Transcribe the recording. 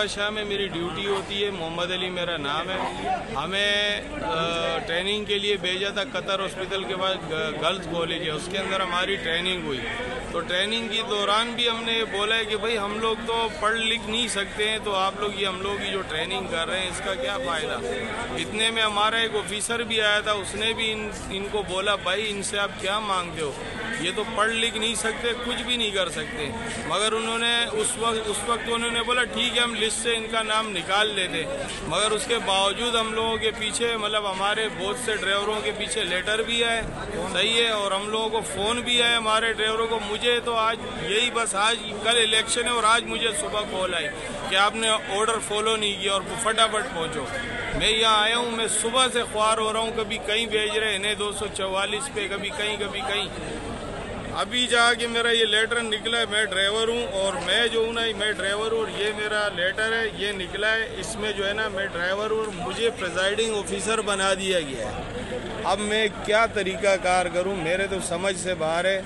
खलीफा शाह में मेरी ड्यूटी होती है। मोहम्मद अली मेरा नाम है। हमें ट्रेनिंग के लिए भेजा था कतर हॉस्पिटल के बाद गर्ल्स कॉलेज है, उसके अंदर हमारी ट्रेनिंग हुई। तो ट्रेनिंग के दौरान भी हमने ये बोला है कि भाई हम लोग तो पढ़ लिख नहीं सकते हैं, तो आप लोग हम लोग की जो ट्रेनिंग कर रहे हैं इसका क्या फ़ायदा। इतने में हमारा एक ऑफिसर भी आया था, उसने भी इनको बोला भाई इनसे आप क्या मांगते हो, ये तो पढ़ लिख नहीं सकते, कुछ भी नहीं कर सकते। मगर उन्होंने उस वक्त उन्होंने बोला ठीक है हम लिस्ट से इनका नाम निकाल लेते। मगर उसके बावजूद हम लोगों के पीछे मतलब हमारे बहुत से ड्राइवरों के पीछे लेटर भी है, सही है, और हम लोगों को फ़ोन भी है हमारे ड्राइवरों को। मुझे तो आज यही बस आज कल इलेक्शन है और आज मुझे सुबह कॉल आई कि आपने ऑर्डर फॉलो नहीं किया और फटाफट पहुँचो। मैं यहाँ आया हूँ, मैं सुबह से ख्वार हो रहा हूँ, कभी कहीं भेज रहे हैं 244 पे, कभी कहीं। अभी जाके मेरा ये लेटर निकला है, मैं ड्राइवर हूँ और मैं जो हूँ ना मैं ड्राइवर हूँ और ये मेरा लेटर है, ये निकला है। इसमें जो है ना मैं ड्राइवर हूँ और मुझे प्रिजाइडिंग ऑफिसर बना दिया गया है। अब मैं क्या तरीका कार करूँ, मेरे तो समझ से बाहर है।